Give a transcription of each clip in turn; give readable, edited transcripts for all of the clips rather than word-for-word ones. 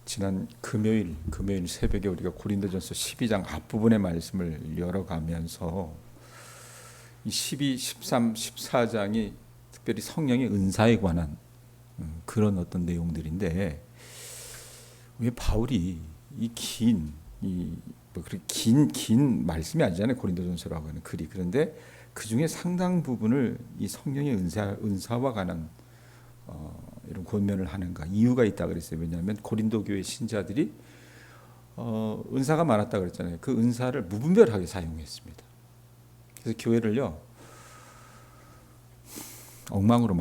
지난 금요일 새벽에 우리가 고린도전서 12장 앞부분의 말씀을 열어가면서 이 12, 13, 14장이 특별히 성령의 은사에 관한 그런 어떤 내용들인데, 왜 바울이 긴 말씀이 아니잖아요. 고린도전서라고 하는 글이. 그런데 그 중에 상당 부분을 이 성령의 은사와 관한 이런 권면을 하는가, 이유가 있다 그랬어요. 왜냐하면 고린도 교회 신자들이 은사가 많았다 그랬잖아요. 그 은사를 무분별하게 사용했습니다. 그래서 교회를요 엉망으로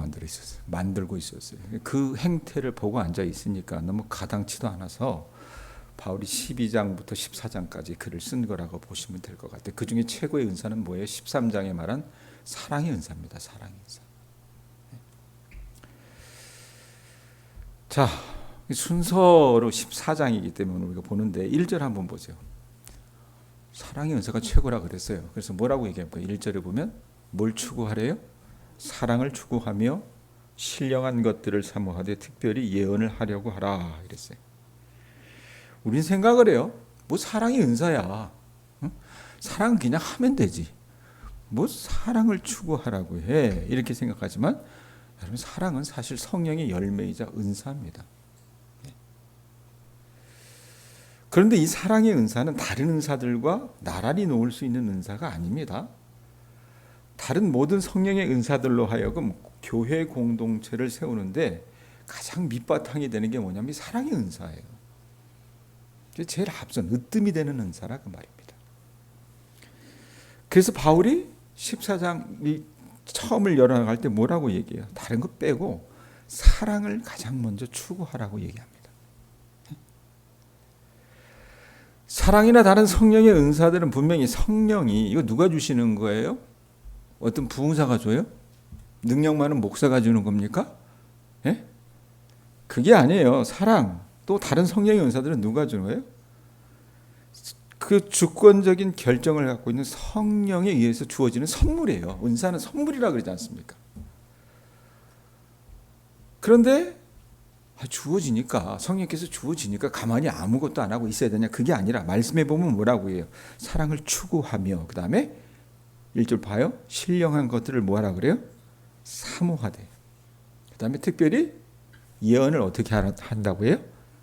만들고 있었어요. 그 행태를 보고 앉아 있으니까 너무 가당치도 않아서 바울이 12장부터 14장까지 글을 쓴 거라고 보시면 될 것 같아요. 그 중에 최고의 은사는 뭐예요? 13장에 말한 사랑의 은사입니다. 사랑의 은사. 자, 순서로 14장이기 때문에 우리가 보는데 1절 한번 보세요. 사랑의 은사가 최고라 그랬어요. 그래서 뭐라고 얘기합니까? 1절에 보면 뭘 추구하래요? 사랑을 추구하며 신령한 것들을 사모하되 특별히 예언을 하려고 하라 이랬어요. 우린 생각을 해요. 뭐 사랑이 은사야. 응? 사랑은 그냥 하면 되지. 뭐 사랑을 추구하라고 해. 이렇게 생각하지만 여러분, 사랑은 사실 성령의 열매이자 은사입니다. 그런데 이 사랑의 은사는 다른 은사들과 나란히 놓을 수 있는 은사가 아닙니다. 다른 모든 성령의 은사들로 하여금 교회 공동체를 세우는데 가장 밑바탕이 되는 게 뭐냐면 사랑의 은사예요. 제일 앞선 으뜸이 되는 은사라 그 말입니다. 그래서 바울이 14장 처음을 열어나갈 때 뭐라고 얘기해요? 다른 거 빼고 사랑을 가장 먼저 추구하라고 얘기합니다. 사랑이나 다른 성령의 은사들은 분명히 성령이, 이거 누가 주시는 거예요? 어떤 부흥사가 줘요? 능력 많은 목사가 주는 겁니까? 예? 그게 아니에요. 사랑, 또 다른 성령의 은사들은 누가 주는 거예요? 그 주권적인 결정을 갖고 있는 성령에 의해서 주어지는 선물이에요. 은사는 선물이라 그러지 않습니까? 그런데 주어지니까, 성령께서 주어지니까 가만히 아무것도 안 하고 있어야 되냐? 그게 아니라 말씀해 보면 뭐라고 해요? 사랑을 추구하며, 그 다음에 1절 봐요. 신령한 것들을 뭐하라 그래요? 사모하되. 그 다음에 특별히 예언을 어떻게 한다고 해요?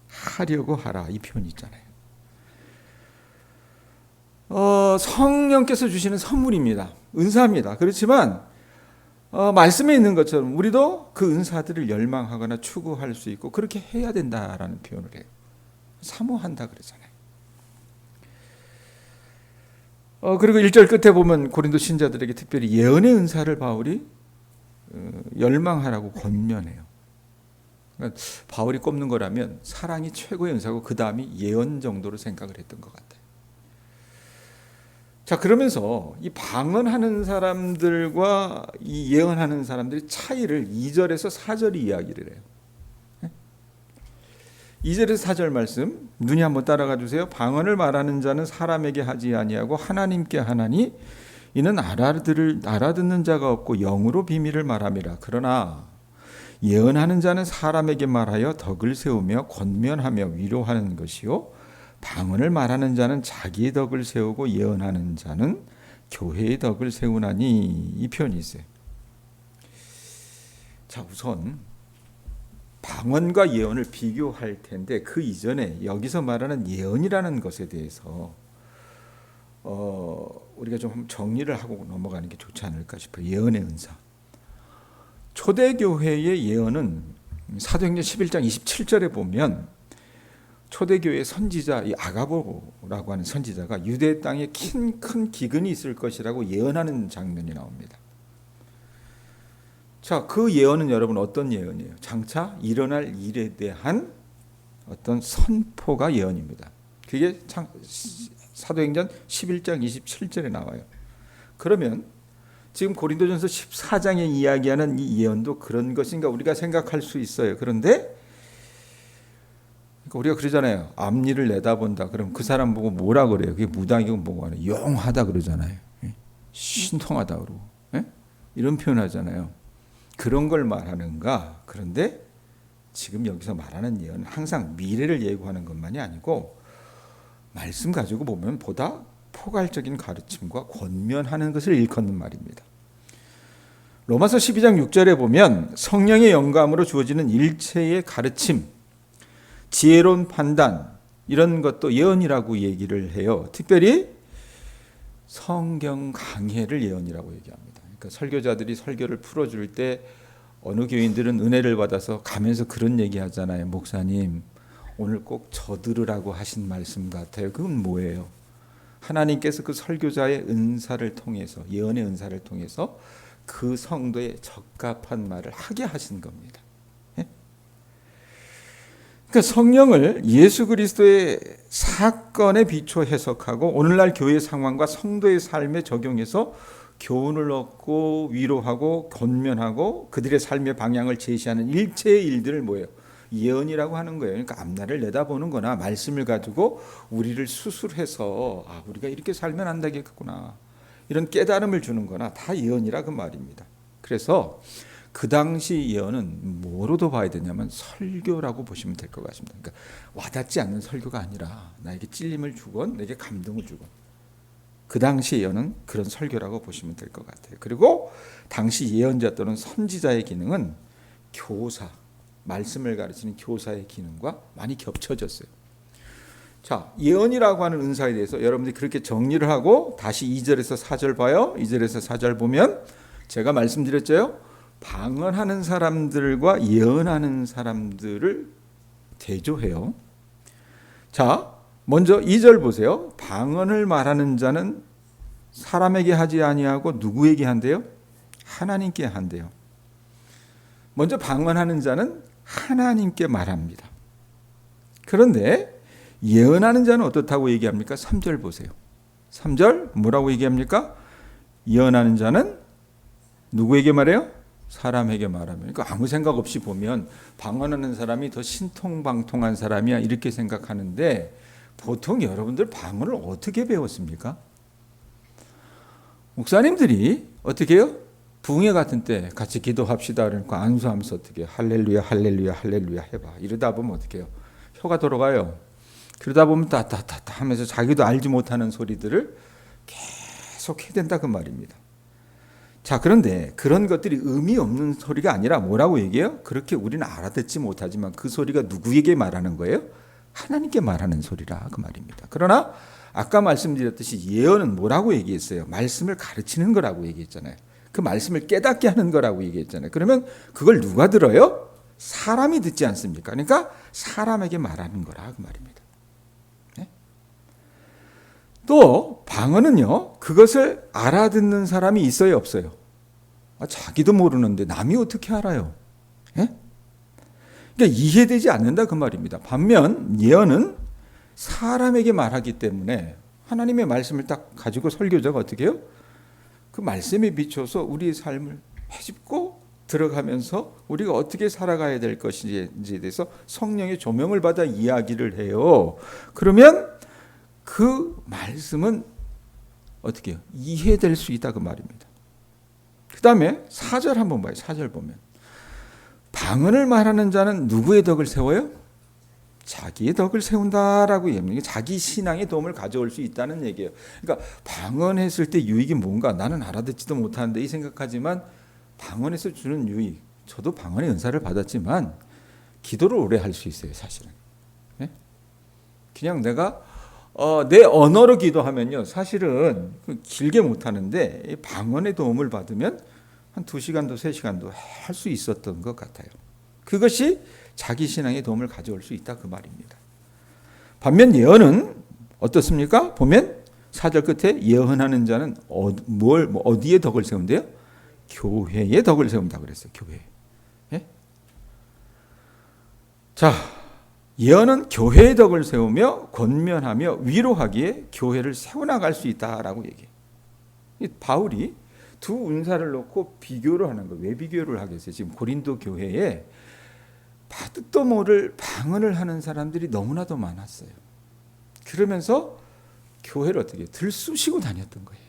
하려고 하라. 이 표현이 있잖아요. 성령께서 주시는 선물입니다. 은사입니다. 그렇지만 말씀에 있는 것처럼 우리도 그 은사들을 열망하거나 추구할 수 있고 그렇게 해야 된다라는 표현을 해요. 사모한다 그러잖아요. 그리고 1절 끝에 보면 고린도 신자들에게 특별히 예언의 은사를 바울이 열망하라고 권면해요. 그러니까 바울이 꼽는 거라면 사랑이 최고의 은사고 그 다음이 예언 정도로 생각을 했던 것 같아요. 자, 그러면서 이 방언하는 사람들과 이 예언하는 사람들의 차이를 2절에서 4절이 이야기를 해요. 2절에서 4절 말씀 눈이 한번 따라가 주세요. 방언을 말하는 자는 사람에게 하지 아니하고 하나님께 하나니 이는 알아듣는 자가 없고 영으로 비밀을 말함이라. 그러나 예언하는 자는 사람에게 말하여 덕을 세우며 권면하며 위로하는 것이요 방언을 말하는 자는 자기의 덕을 세우고 예언하는 자는 교회의 덕을 세우나니. 이 표현이 있어요. 자, 우선 방언과 예언을 비교할 텐데 그 이전에 여기서 말하는 예언이라는 것에 대해서 우리가 좀 정리를 하고 넘어가는 게 좋지 않을까 싶어요. 예언의 은사. 초대교회의 예언은 사도행전 11장 27절에 보면 초대교회 선지자 이 아가보라고 하는 선지자가 유대 땅에 큰 기근이 있을 것이라고 예언하는 장면이 나옵니다. 자, 그 예언은 여러분 어떤 예언이에요? 장차 일어날 일에 대한 어떤 선포가 예언입니다. 그게 사도행전 11장 27절에 나와요. 그러면 지금 고린도전서 14장에 이야기하는 이 예언도 그런 것인가 우리가 생각할 수 있어요. 그런데 우리가 그러잖아요. 앞니를 내다본다. 그럼 그 사람 보고 뭐라 그래요? 그게 무당이고 뭐고 하네. 영하다 그러잖아요. 신통하다 그러고. 이런 표현하잖아요. 그런 걸 말하는가? 그런데 지금 여기서 말하는 예언은 항상 미래를 예고하는 것만이 아니고 말씀 가지고 보면 보다 포괄적인 가르침과 권면하는 것을 일컫는 말입니다. 로마서 12장 6절에 보면 성령의 영감으로 주어지는 일체의 가르침, 지혜로운 판단 이런 것도 예언이라고 얘기를 해요. 특별히 성경 강해를 예언이라고 얘기합니다. 그러니까 설교자들이 설교를 풀어줄 때 어느 교인들은 은혜를 받아서 가면서 그런 얘기 하잖아요. 목사님, 오늘 꼭 저 들으라고 하신 말씀 같아요. 그건 뭐예요? 하나님께서 그 설교자의 은사를 통해서, 예언의 은사를 통해서 그 성도에 적합한 말을 하게 하신 겁니다. 그러니까 성령을 예수 그리스도의 사건에 비춰 해석하고 오늘날 교회 상황과 성도의 삶에 적용해서 교훈을 얻고 위로하고 권면하고 그들의 삶의 방향을 제시하는 일체의 일들을 뭐예요? 예언이라고 하는 거예요. 그러니까 앞날을 내다보는 거나 말씀을 가지고 우리를 수술해서 우리가 이렇게 살면 안 되겠구나 이런 깨달음을 주는 거나 다 예언이라 그 말입니다. 그래서 그 당시 예언은 뭐로도 봐야 되냐면 설교라고 보시면 될 것 같습니다. 그러니까 와닿지 않는 설교가 아니라 나에게 찔림을 주건 내게 감동을 주건 그 당시 예언은 그런 설교라고 보시면 될 것 같아요. 그리고 당시 예언자 또는 선지자의 기능은 교사, 말씀을 가르치는 교사의 기능과 많이 겹쳐졌어요. 자, 예언이라고 하는 은사에 대해서 여러분들이 그렇게 정리를 하고 다시 2절에서 4절 봐요. 2절에서 4절 보면 제가 말씀드렸죠. 방언하는 사람들과 예언하는 사람들을 대조해요. 자, 먼저 2절 보세요. 방언을 말하는 자는 사람에게 하지 아니하고 누구에게 한대요? 하나님께 한대요. 먼저 방언하는 자는 하나님께 말합니다. 그런데 예언하는 자는 어떻다고 얘기합니까? 3절 보세요. 3절 뭐라고 얘기합니까? 예언하는 자는 누구에게 말해요? 사람에게 말하면. 그러니까 아무 생각 없이 보면 방언하는 사람이 더 신통방통한 사람이야 이렇게 생각하는데 보통 여러분들 방언을 어떻게 배웠습니까? 목사님들이 어떻게 해요? 부흥회 같은 때 같이 기도합시다 그러니까 안수하면서 어떻게 할렐루야 할렐루야 할렐루야 해봐. 이러다 보면 어떻게 해요? 혀가 돌아가요. 그러다 보면 따따따따 하면서 자기도 알지 못하는 소리들을 계속 해야 된다 그 말입니다. 자, 그런데 그런 것들이 의미 없는 소리가 아니라 뭐라고 얘기해요? 그렇게 우리는 알아듣지 못하지만 그 소리가 누구에게 말하는 거예요? 하나님께 말하는 소리라 그 말입니다. 그러나 아까 말씀드렸듯이 예언은 뭐라고 얘기했어요? 말씀을 가르치는 거라고 얘기했잖아요. 그 말씀을 깨닫게 하는 거라고 얘기했잖아요. 그러면 그걸 누가 들어요? 사람이 듣지 않습니까? 그러니까 사람에게 말하는 거라 그 말입니다. 네? 또 방언은요, 그것을 알아듣는 사람이 있어요, 없어요? 자기도 모르는데 남이 어떻게 알아요? 네? 그러니까 이해되지 않는다 그 말입니다. 반면 예언은 사람에게 말하기 때문에 하나님의 말씀을 딱 가지고 설교자가 어떻게 해요? 그 말씀에 비춰서 우리의 삶을 헤집고 들어가면서 우리가 어떻게 살아가야 될 것인지에 대해서 성령의 조명을 받아 이야기를 해요. 그러면 그 말씀은 어떻게 해요? 이해될 수 있다 그 말입니다. 그 다음에 4절 한번 봐요. 4절 보면 방언을 말하는 자는 누구의 덕을 세워요? 자기의 덕을 세운다라고 얘기합니다. 자기 신앙에 도움을 가져올 수 있다는 얘기예요. 그러니까 방언했을 때 유익이 뭔가 나는 알아듣지도 못하는데 이 생각하지만 방언에서 주는 유익, 저도 방언의 은사를 받았지만 기도를 오래 할 수 있어요. 사실은. 네? 그냥 내가 내 언어로 기도하면요. 사실은 길게 못하는데 방언의 도움을 받으면 한 2시간도 3시간도 할 수 있었던 것 같아요. 그것이 자기 신앙에 도움을 가져올 수 있다 그 말입니다. 반면 예언은 어떻습니까? 보면 4절 끝에 예언하는 자는 어디에 덕을 세운대요? 교회에 덕을 세운다 그랬어요. 교회. 예? 자, 예언은 교회의 덕을 세우며 권면하며 위로하기에 교회를 세워나갈 수 있다라고 얘기해요. 바울이 두 은사를 놓고 비교를 하는 거예요. 왜 비교를 하겠어요? 지금 고린도 교회에 뜻도 모를 방언을 하는 사람들이 너무나도 많았어요. 그러면서 교회를 어떻게 들쑤시고 다녔던 거예요.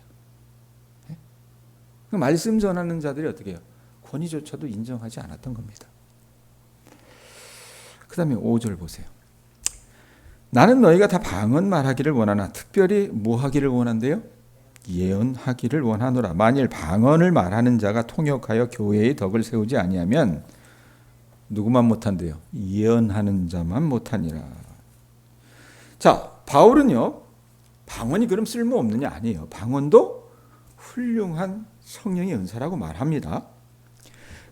그 말씀 전하는 자들이 어떻게 해요? 권위조차도 인정하지 않았던 겁니다. 그 다음에 5절 보세요. 나는 너희가 다 방언 말하기를 원하나 특별히 뭐 하기를 원한대요? 예언하기를 원하노라. 만일 방언을 말하는 자가 통역하여 교회의 덕을 세우지 아니하면 누구만 못한대요? 예언하는 자만 못하니라. 자, 바울은요, 방언이 그럼 쓸모없느냐? 아니에요. 방언도 훌륭한 성령의 은사라고 말합니다.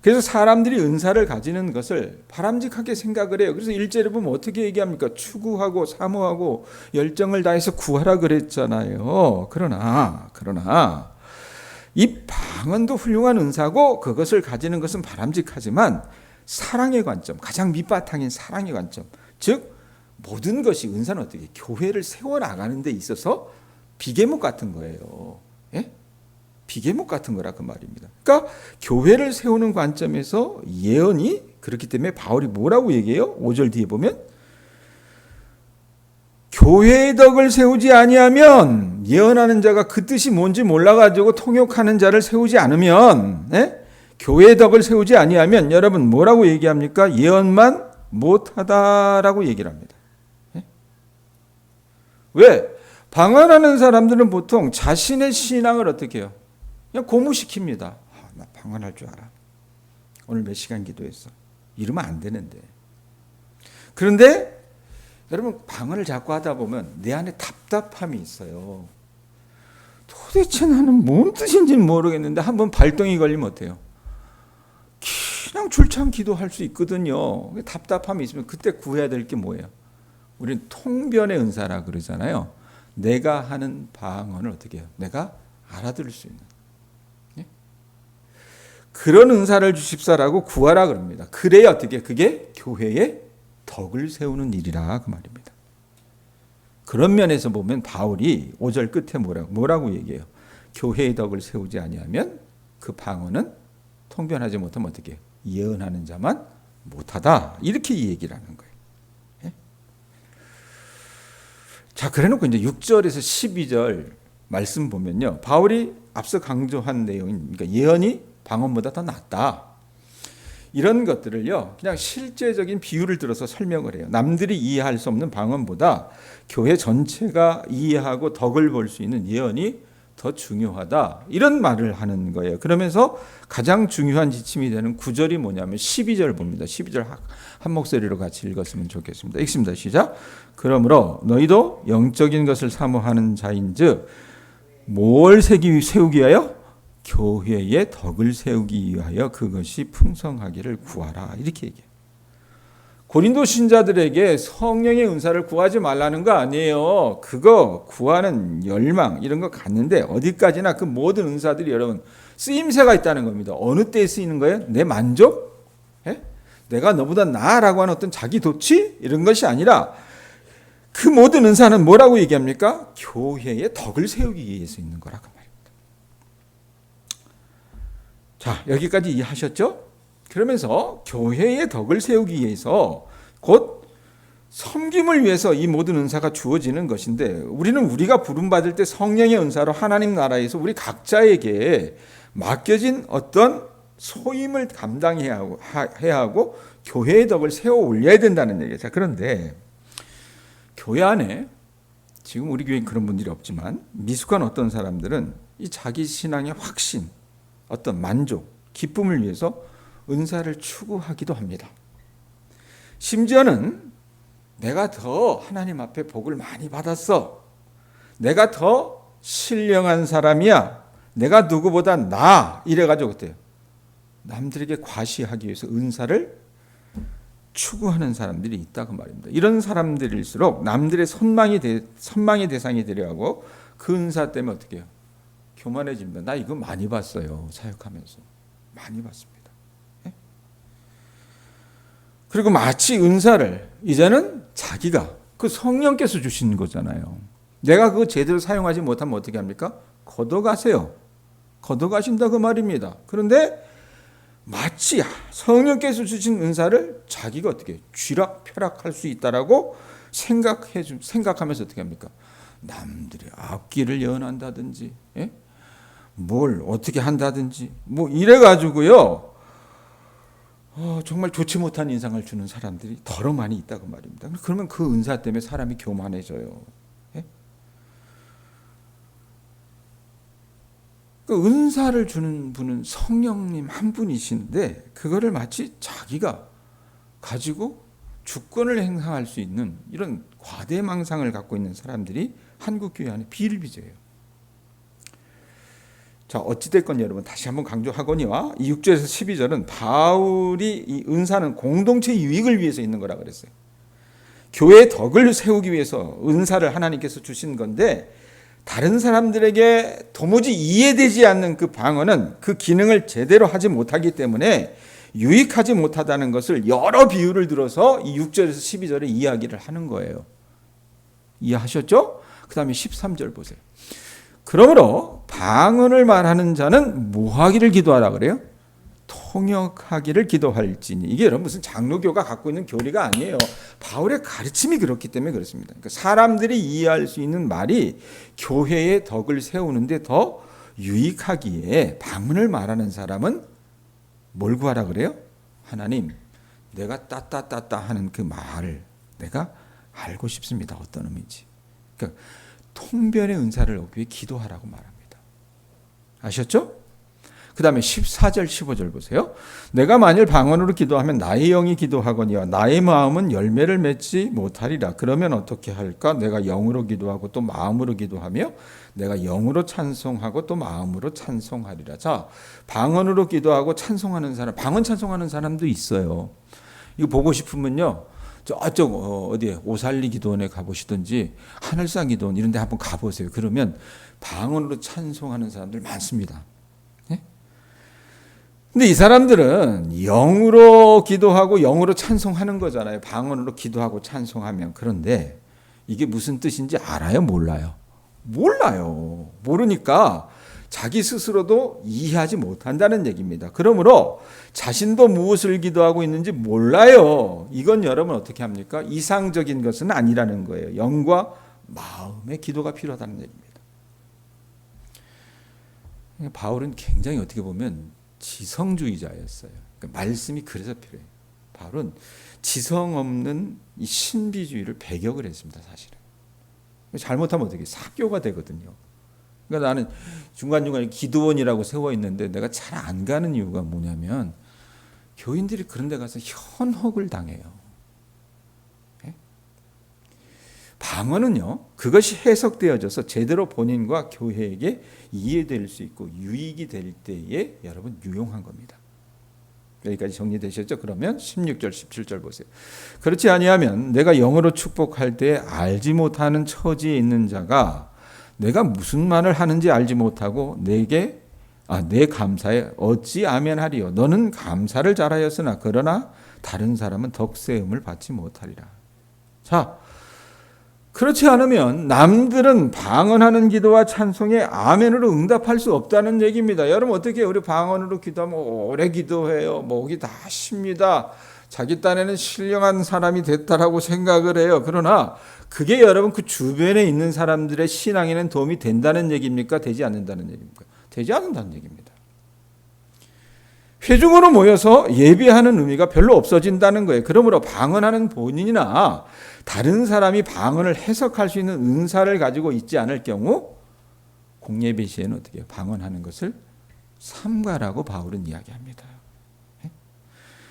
그래서 사람들이 은사를 가지는 것을 바람직하게 생각을 해요. 그래서 1절에 보면 어떻게 얘기합니까? 추구하고 사모하고 열정을 다해서 구하라 그랬잖아요. 그러나 이 방언도 훌륭한 은사고 그것을 가지는 것은 바람직하지만 사랑의 관점, 가장 밑바탕인 사랑의 관점, 즉 모든 것이 은사는 어떻게 교회를 세워나가는 데 있어서 비계목 같은 거예요. 예? 비계목 같은 거라 그 말입니다. 그러니까 교회를 세우는 관점에서 예언이 그렇기 때문에 바울이 뭐라고 얘기해요? 5절 뒤에 보면 교회의 덕을 세우지 아니하면 예언하는 자가 그 뜻이 뭔지 몰라가지고 통역하는 자를 세우지 않으면 교회의 덕을 세우지 아니하면 여러분 뭐라고 얘기합니까? 예언만 못하다라고 얘기를 합니다. 왜? 방언하는 사람들은 보통 자신의 신앙을 어떻게 해요? 그냥 고무시킵니다. 나 방언할 줄 알아. 오늘 몇 시간 기도했어. 이러면 안 되는데. 그런데 여러분 방언을 자꾸 하다 보면 내 안에 답답함이 있어요. 도대체 나는 뭔 뜻인지는 모르겠는데 한번 발동이 걸리면 어때요? 그냥 줄창 기도할 수 있거든요. 답답함이 있으면 그때 구해야 될 게 뭐예요? 우리는 통변의 은사라 그러잖아요. 내가 하는 방언을 어떻게 해요? 내가 알아들을 수 있는. 그런 은사를 주십사라고 구하라 그럽니다. 그래야 어떻게 그게 교회의 덕을 세우는 일이라 그 말입니다. 그런 면에서 보면 바울이 5절 끝에 뭐라고 얘기해요? 교회의 덕을 세우지 아니하면 그 방언은 통변하지 못하면 어떻게 해요? 예언하는 자만 못하다. 이렇게 이 얘기를 하는 거예요. 예? 자, 그래놓고 이제 6절에서 12절 말씀 보면요. 바울이 앞서 강조한 내용인 그러니까 예언이 방언보다 더 낫다. 이런 것들을요. 그냥 실제적인 비유를 들어서 설명을 해요. 남들이 이해할 수 없는 방언보다 교회 전체가 이해하고 덕을 볼 수 있는 예언이 더 중요하다. 이런 말을 하는 거예요. 그러면서 가장 중요한 지침이 되는 9절이 뭐냐면 12절 봅니다. 12절 한 목소리로 같이 읽었으면 좋겠습니다. 읽습니다. 시작. 그러므로 너희도 영적인 것을 사모하는 자인즉 뭘 세우기 위하여? 교회의 덕을 세우기 위하여 그것이 풍성하기를 구하라. 이렇게 얘기해요. 고린도 신자들에게 성령의 은사를 구하지 말라는 거 아니에요. 그거 구하는 열망 이런 거 갖는데 어디까지나 그 모든 은사들이 여러분 쓰임새가 있다는 겁니다. 어느 때에 쓰이는 거예요? 내 만족? 내가 너보다 나아라고 하는 어떤 자기 도취? 이런 것이 아니라 그 모든 은사는 뭐라고 얘기합니까? 교회의 덕을 세우기 위해서 있는 거라 그 말입니다. 자, 여기까지 이해하셨죠? 그러면서 교회의 덕을 세우기 위해서 곧 섬김을 위해서 이 모든 은사가 주어지는 것인데 우리는 우리가 부름받을 때 성령의 은사로 하나님 나라에서 우리 각자에게 맡겨진 어떤 소임을 감당해야 하고 교회의 덕을 세워 올려야 된다는 얘기예요. 자, 그런데 교회 안에 지금 우리 교회엔 그런 분들이 없지만 미숙한 어떤 사람들은 이 자기 신앙의 확신, 어떤 만족, 기쁨을 위해서 은사를 추구하기도 합니다. 심지어는 내가 더 하나님 앞에 복을 많이 받았어. 내가 더 신령한 사람이야. 내가 누구보다 나아. 이래가지고 어때요? 남들에게 과시하기 위해서 은사를 추구하는 사람들이 있다고 말입니다. 이런 사람들일수록 남들의 선망의 대상이 되려 하고 그 은사 때문에 어떻게 해요? 교만해집니다. 나 이거 많이 봤어요. 사역하면서. 많이 봤습니다. 예? 그리고 마치 은사를 이제는 자기가 그 성령께서 주신 거잖아요. 내가 그거 제대로 사용하지 못하면 어떻게 합니까? 걷어가세요. 걷어가신다 그 말입니다. 그런데 마치 성령께서 주신 은사를 자기가 어떻게 쥐락펴락할 수 있다라고 생각하면서 어떻게 합니까? 남들이 앞길을 예언한다든지, 예? 뭘 어떻게 한다든지, 뭐 이래가지고요. 정말 좋지 못한 인상을 주는 사람들이 더러 많이 있다고 말입니다. 그러면 그 은사 때문에 사람이 교만해져요. 예? 그 은사를 주는 분은 성령님 한 분이신데 그거를 마치 자기가 가지고 주권을 행사할 수 있는 이런 과대망상을 갖고 있는 사람들이 한국 교회 안에 비일비재해요. 자, 어찌됐건 여러분 다시 한번 강조하거니와 이 6절에서 12절은 바울이 이 은사는 공동체 유익을 위해서 있는 거라 그랬어요. 교회의 덕을 세우기 위해서 은사를 하나님께서 주신 건데 다른 사람들에게 도무지 이해되지 않는 그 방언은 그 기능을 제대로 하지 못하기 때문에 유익하지 못하다는 것을 여러 비유를 들어서 이 6절에서 12절에 이야기를 하는 거예요. 이해하셨죠? 그 다음에 13절 보세요. 그러므로 방언을 말하는 자는 뭐하기를 기도하라 그래요? 통역하기를 기도할지니. 이게 여러분 무슨 장로교가 갖고 있는 교리가 아니에요. 바울의 가르침이 그렇기 때문에 그렇습니다. 그러니까 사람들이 이해할 수 있는 말이 교회의 덕을 세우는데 더 유익하기에 방언을 말하는 사람은 뭘 구하라 그래요? 하나님, 내가 따따따따 하는 그 말을 내가 알고 싶습니다. 어떤 의미인지. 그러니까 통변의 은사를 얻기 위해 기도하라고 말합니다. 아셨죠? 그 다음에 14절 15절 보세요. 내가 만일 방언으로 기도하면 나의 영이 기도하거니와 나의 마음은 열매를 맺지 못하리라. 그러면 어떻게 할까? 내가 영으로 기도하고 또 마음으로 기도하며 내가 영으로 찬송하고 또 마음으로 찬송하리라. 자, 방언으로 기도하고 찬송하는 사람, 방언 찬송하는 사람도 있어요. 이거 보고 싶으면요. 저쪽 어디에 오살리 기도원에 가보시든지 하늘상 기도원 이런 데 한번 가보세요. 그러면 방언으로 찬송하는 사람들 많습니다. 네? 근데 이 사람들은 영으로 기도하고 영으로 찬송하는 거잖아요. 방언으로 기도하고 찬송하면. 그런데 이게 무슨 뜻인지 알아요? 몰라요? 몰라요. 모르니까 자기 스스로도 이해하지 못한다는 얘기입니다. 그러므로 자신도 무엇을 기도하고 있는지 몰라요. 이건 여러분 어떻게 합니까? 이상적인 것은 아니라는 거예요. 영과 마음의 기도가 필요하다는 얘기입니다. 바울은 굉장히 어떻게 보면 지성주의자였어요. 그러니까 말씀이 그래서 필요해요. 바울은 지성 없는 이 신비주의를 배격을 했습니다. 사실은. 잘못하면 어떻게 사교가 되거든요. 그러니까 나는 중간중간에 기도원이라고 세워 있는데 내가 잘 안 가는 이유가 뭐냐면 교인들이 그런 데 가서 현혹을 당해요. 네? 방언은요, 그것이 해석되어져서 제대로 본인과 교회에게 이해될 수 있고 유익이 될 때에 여러분 유용한 겁니다. 여기까지 정리되셨죠? 그러면 16절 17절 보세요. 그렇지 아니하면 내가 영으로 축복할 때 알지 못하는 처지에 있는 자가 내가 무슨 말을 하는지 알지 못하고 내 감사에 어찌 아멘하리요. 너는 감사를 잘하였으나 그러나 다른 사람은 덕세음을 받지 못하리라. 자, 그렇지 않으면 남들은 방언하는 기도와 찬송에 아멘으로 응답할 수 없다는 얘기입니다. 여러분 어떻게 우리 방언으로 기도하면 오래 기도해요. 목이 다 쉽니다. 자기 딴에는 신령한 사람이 됐다라고 생각을 해요. 그러나 그게 여러분 그 주변에 있는 사람들의 신앙에는 도움이 된다는 얘기입니까? 되지 않는다는 얘기입니까? 되지 않는다는 얘기입니다. 회중으로 모여서 예배하는 의미가 별로 없어진다는 거예요. 그러므로 방언하는 본인이나 다른 사람이 방언을 해석할 수 있는 은사를 가지고 있지 않을 경우 공예배 시에는 어떻게 해요? 방언하는 것을 삼가라고 바울은 이야기합니다.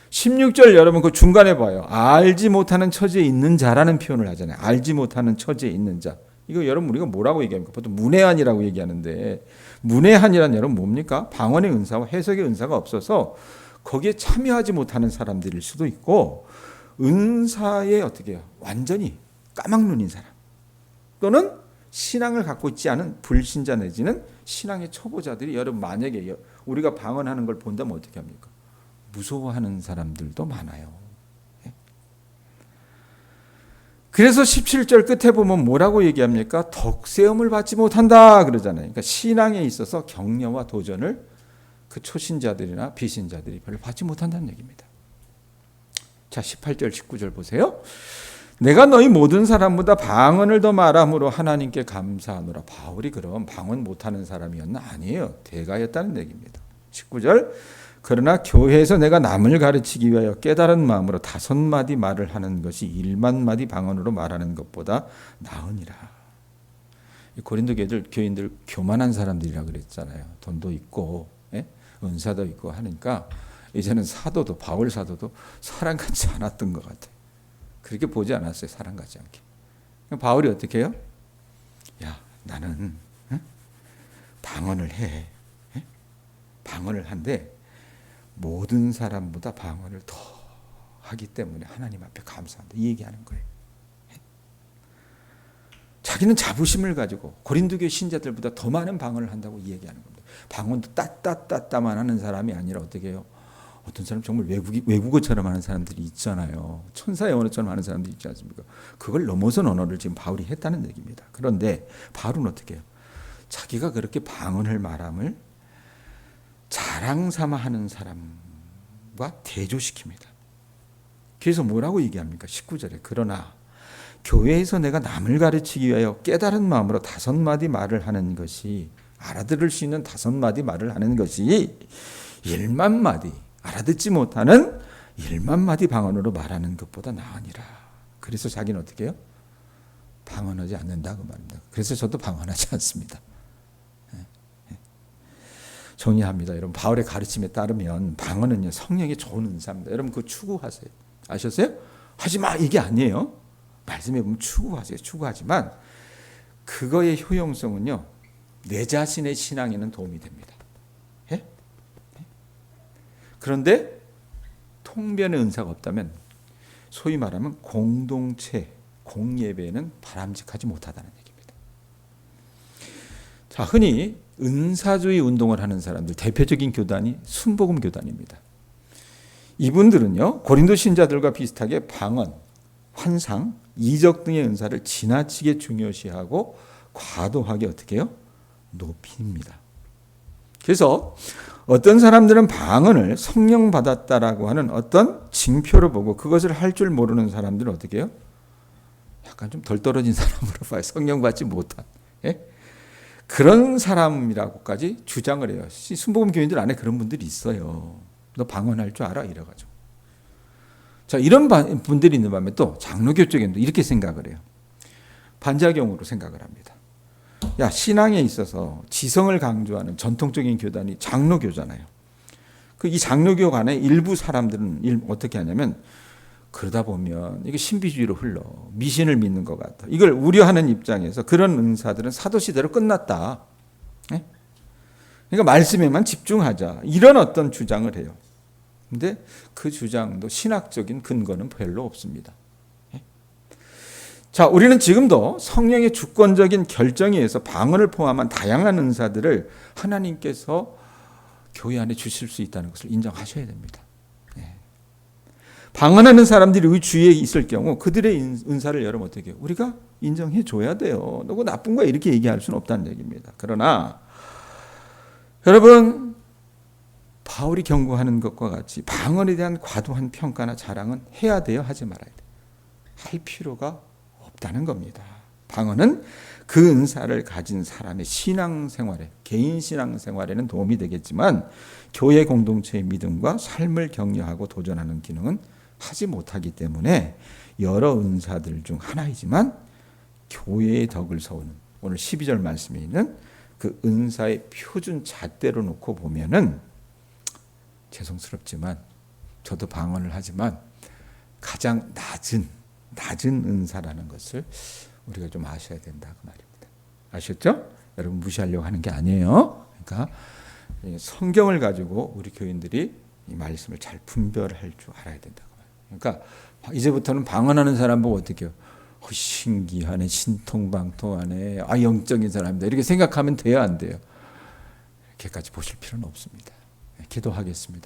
16절 여러분 그 중간에 봐요. 알지 못하는 처지에 있는 자라는 표현을 하잖아요. 알지 못하는 처지에 있는 자. 이거 여러분 우리가 뭐라고 얘기합니까? 보통 문외한이라고 얘기하는데 문외한이란 여러분 뭡니까? 방언의 은사와 해석의 은사가 없어서 거기에 참여하지 못하는 사람들일 수도 있고 은사에 어떻게 해요? 완전히 까막눈인 사람 또는 신앙을 갖고 있지 않은 불신자 내지는 신앙의 초보자들이 여러분 만약에 우리가 방언하는 걸 본다면 어떻게 합니까? 무서워하는 사람들도 많아요. 그래서 17절 끝에 보면 뭐라고 얘기합니까? 덕세움을 받지 못한다 그러잖아요. 그러니까 신앙에 있어서 격려와 도전을 그 초신자들이나 비신자들이 별로 받지 못한다는 얘기입니다. 자, 18절 19절 보세요. 내가 너희 모든 사람보다 방언을 더 말함으로 하나님께 감사하노라. 바울이 그럼 방언 못하는 사람이었나? 아니에요. 대가였다는 얘기입니다. 19절 그러나 교회에서 내가 남을 가르치기 위하여 깨달은 마음으로 5마디 말을 하는 것이 1만 마디 방언으로 말하는 것보다 나으니라. 고린도 교인들 교만한 사람들이라 그랬잖아요. 돈도 있고 은사도 있고 하니까 이제는 사도도, 바울 사도도 사람 같지 않았던 것 같아요. 그렇게 보지 않았어요. 사람 같지 않게. 바울이 어떻게 해요? 야, 나는 방언을 해. 방언을 한데 모든 사람보다 방언을 더 하기 때문에 하나님 앞에 감사한다. 이 얘기하는 거예요. 자기는 자부심을 가지고 고린도 교회 신자들보다 더 많은 방언을 한다고 얘기하는 겁니다. 방언도 따따따따만 하는 사람이 아니라 어떻게 해요? 어떤 사람 정말 외국어처럼 하는 사람들이 있잖아요. 천사의 언어처럼 하는 사람들이 있지 않습니까? 그걸 넘어선 언어를 지금 바울이 했다는 얘기입니다. 그런데 바울은 어떻게 해요? 자기가 그렇게 방언을 말함을 자랑 삼아 하는 사람과 대조시킵니다. 그래서 뭐라고 얘기합니까? 19절에 그러나 교회에서 내가 남을 가르치기 위하여 깨달은 마음으로 5마디 말을 하는 것이, 알아들을 수 있는 5마디 말을 하는 것이 1만 마디, 알아듣지 못하는 1만 마디 방언으로 말하는 것보다 나으니라. 그래서 자기는 어떻게 해요? 방언하지 않는다 그 말입니다. 그래서 저도 방언하지 않습니다. 정리합니다. 여러분, 바울의 가르침에 따르면 방언은요, 성령의 좋은 은사입니다. 여러분 그거 추구하세요. 아셨어요? 하지마 이게 아니에요. 말씀해 보면 추구하세요. 추구하지만 그거의 효용성은요, 내 자신의 신앙에는 도움이 됩니다. 예? 그런데 통변의 은사가 없다면 소위 말하면 공동체, 공예배는 바람직하지 못하다는 얘기입니다. 자, 흔히 은사주의 운동을 하는 사람들, 대표적인 교단이 순복음 교단입니다. 이분들은요, 고린도 신자들과 비슷하게 방언, 환상, 이적 등의 은사를 지나치게 중요시하고 과도하게 어떻게 해요? 높입니다. 그래서 어떤 사람들은 방언을 성령 받았다라고 하는 어떤 징표로 보고 그것을 할 줄 모르는 사람들은 어떻게 해요? 약간 좀 덜 떨어진 사람으로 봐요. 성령 받지 못한. 예? 그런 사람이라고까지 주장을 해요. 순복음 교인들 안에 그런 분들이 있어요. 너 방언할 줄 알아? 이래가지고. 자, 이런 분들이 있는 반면에 또 장로교 쪽에도 이렇게 생각을 해요. 반작용으로 생각을 합니다. 야, 신앙에 있어서 지성을 강조하는 전통적인 교단이 장로교잖아요. 이 장로교 간에 일부 사람들은 어떻게 하냐면, 그러다 보면 이게 신비주의로 흘러 미신을 믿는 것 같아. 이걸 우려하는 입장에서 그런 은사들은 사도시대로 끝났다. 그러니까 말씀에만 집중하자. 이런 어떤 주장을 해요. 근데 그 주장도 신학적인 근거는 별로 없습니다. 자, 우리는 지금도 성령의 주권적인 결정에 의해서 방언을 포함한 다양한 은사들을 하나님께서 교회 안에 주실 수 있다는 것을 인정하셔야 됩니다. 방언하는 사람들이 우리 주위에 있을 경우 그들의 은사를 여러분 어떻게 해요? 우리가 인정해 줘야 돼요. 너무 나쁜 거야 이렇게 얘기할 수는 없다는 얘기입니다. 그러나 여러분, 바울이 경고하는 것과 같이 방언에 대한 과도한 평가나 자랑은 해야 돼요? 하지 말아야 돼요? 할 필요가 없다는 겁니다. 방언은 그 은사를 가진 사람의 신앙생활에, 개인 신앙생활에는 도움이 되겠지만 교회 공동체의 믿음과 삶을 격려하고 도전하는 기능은 하지 못하기 때문에 여러 은사들 중 하나이지만 교회의 덕을 세우는 오늘 12절 말씀에 있는 그 은사의 표준 잣대로 놓고 보면은 죄송스럽지만 저도 방언을 하지만 가장 낮은 은사라는 것을 우리가 좀 아셔야 된다 그 말입니다. 아셨죠? 여러분 무시하려고 하는 게 아니에요. 그러니까 성경을 가지고 우리 교인들이 이 말씀을 잘 분별할 줄 알아야 된다 그 말이에요. 그러니까 이제부터는 방언하는 사람 보고 어떻게 해요? 신기하네, 신통방통하네, 영적인 사람이다 이렇게 생각하면 돼요, 안 돼요? 이렇게까지 보실 필요는 없습니다. 기도하겠습니다.